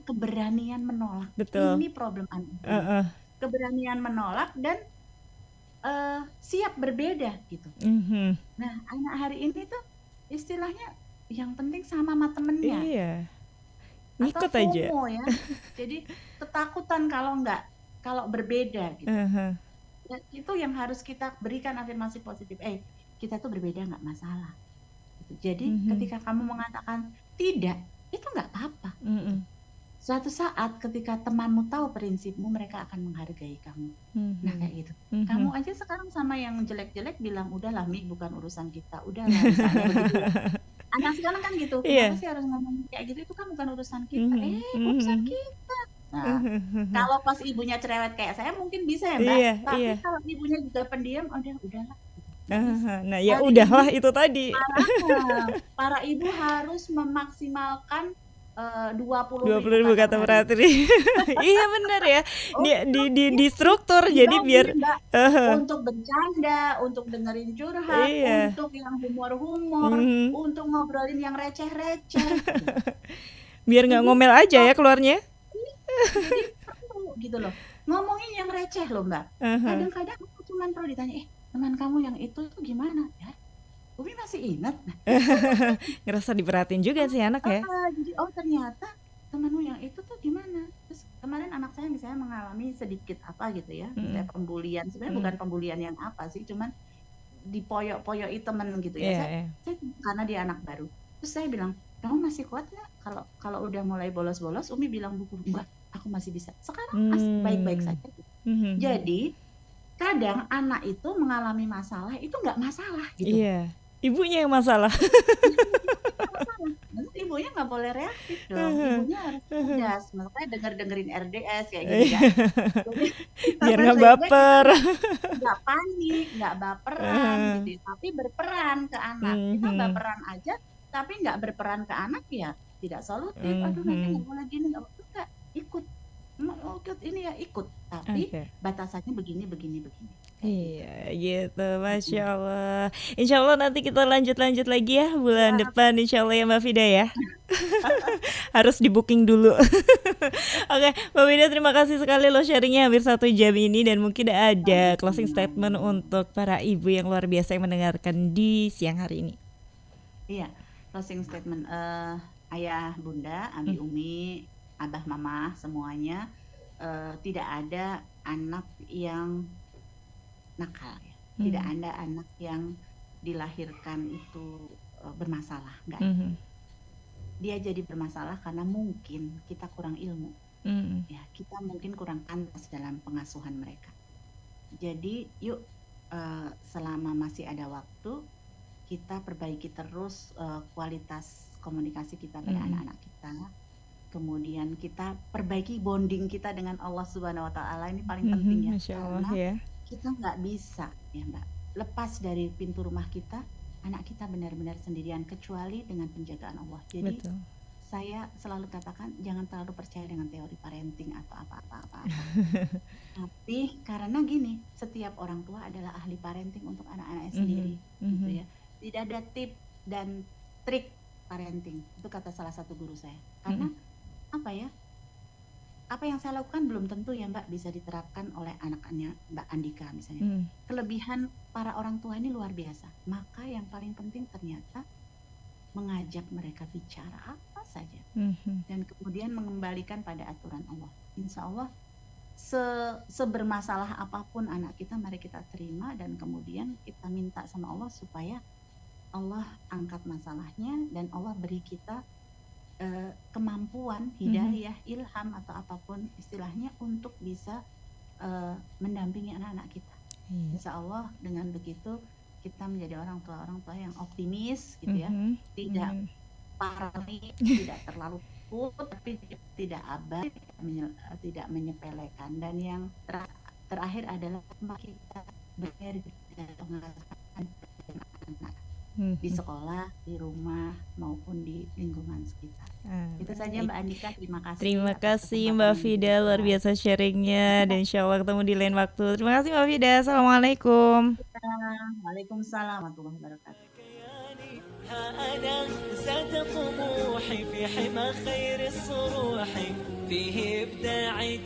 keberanian menolak. Betul. Ini problem anak. Keberanian menolak dan siap berbeda gitu. Nah, anak hari ini tuh istilahnya yang penting sama temennya. Iya. Atau FOMO ya. Jadi ketakutan kalau berbeda gitu. Ya, itu yang harus kita berikan afirmasi positif. Kita tuh berbeda nggak masalah. Gitu. Jadi ketika kamu mengatakan tidak, itu nggak apa-apa. Suatu saat ketika temanmu tahu prinsipmu, mereka akan menghargai kamu. Nah kayak gitu. Kamu aja sekarang sama yang jelek-jelek bilang, udahlah Mi, bukan urusan kita. Udahlah misalnya begitu. Anak sekarang kan gitu, kenapa sih harus ngomong kayak gitu? Itu kan bukan urusan kita. Urusan kita. Nah, kalau pas ibunya cerewet kayak saya mungkin bisa ya Mbak. Tapi kalau ibunya juga pendiam, udahlah. Nah ya udahlah itu tadi. Para ibu harus memaksimalkan 20.000 kata beratri. Iya benar ya. Di struktur jadi biar untuk bercanda, untuk dengerin curhat, untuk yang humor, untuk ngobrolin yang receh-receh. Biar nggak ngomel aja ya keluarnya. Jadi perlu gitu loh. Ngomongin yang receh loh Mbak. Kadang-kadang aku cuma perlu ditanya, teman kamu yang itu gimana? Ya, Umi masih ingat. Ngerasa diperhatiin juga sih anak ya. Jadi ternyata temanmu yang itu tuh gimana? Terus kemarin anak saya misalnya mengalami sedikit apa gitu ya, misalnya pembulian. Sebenarnya bukan pembulian yang apa sih, cuman dipoyok-poyoi temen gitu ya. Saya karena dia anak baru. Terus saya bilang, kamu masih kuat nggak? Kalau udah mulai bolos-bolos, Umi bilang buku, enggak, aku masih bisa. Sekarang baik-baik saja. Jadi kadang anak itu mengalami masalah itu nggak masalah gitu. Ibunya yang masalah. Ibunya nggak boleh reaktif dong. Ibunya harus cerdas. Makanya dengerin RDS kayak gitu ya. Biar nggak baper. Nggak panik, nggak baperan gitu. Tapi berperan ke anak. Kita baperan aja, tapi nggak berperan ke anak ya tidak solutif. Aduh nanti nggak boleh gini, nggak ikut. Ini ya ikut. Tapi batasannya begini. Iya gitu, Masya Allah. Insya Allah nanti kita lanjut lagi ya bulan depan, Insya Allah ya Mbak Fida ya. Harus di booking dulu. Oke, Mbak Fida terima kasih sekali loh sharingnya hampir 1 jam ini. Dan mungkin ada closing statement untuk para ibu yang luar biasa yang mendengarkan di siang hari ini. Iya, closing statement ayah, bunda, abi, umi, abah, mama semuanya, tidak ada anak yang nakal ya. Tidak ada anak yang dilahirkan itu bermasalah, enggak. Dia jadi bermasalah karena mungkin kita kurang ilmu. Ya, kita mungkin kurang pantas dalam pengasuhan mereka. Jadi yuk selama masih ada waktu, kita perbaiki terus kualitas komunikasi kita pada anak-anak kita. Kemudian kita perbaiki bonding kita dengan Allah Subhanahu Wa Taala, ini paling penting ya. Masya Allah, karena ya. Kita nggak bisa ya Mbak lepas dari pintu rumah kita, anak kita benar-benar sendirian kecuali dengan penjagaan Allah. Jadi saya selalu katakan jangan terlalu percaya dengan teori parenting atau apa-apa. Tapi karena gini, setiap orang tua adalah ahli parenting untuk anak-anaknya sendiri, gitu ya. Tidak ada tip dan trik parenting. Itu kata salah satu guru saya. Karena apa ya? Apa yang saya lakukan belum tentu ya Mbak bisa diterapkan oleh anak-anaknya Mbak Andika misalnya. Kelebihan para orang tua ini luar biasa. Maka yang paling penting ternyata mengajak mereka bicara apa saja. Dan kemudian mengembalikan pada aturan Allah. Insya Allah sebermasalah apapun anak kita, mari kita terima dan kemudian kita minta sama Allah supaya Allah angkat masalahnya dan Allah beri kita kemampuan, hidayah, ilham atau apapun istilahnya untuk bisa mendampingi anak-anak kita. Insya Allah dengan begitu kita menjadi orang tua yang optimis gitu ya, tidak paranoid, tidak terlalu takut, tapi tidak abai, tidak menyepelekan. Dan yang terakhir adalah kita mengharapkan anak di sekolah, di rumah maupun di lingkungan sekitar. Itu saja Mbak Andika, terima kasih. Terima kasih Mbak Fida, luar biasa sharingnya dan insya Allah ketemu di lain waktu. Terima kasih Mbak Fida, Assalamualaikum. Waalaikumsalam warahmatullahi wabarakatuh. ها أنا زاد طموحي في حمى خير الصروح فيه إبداعي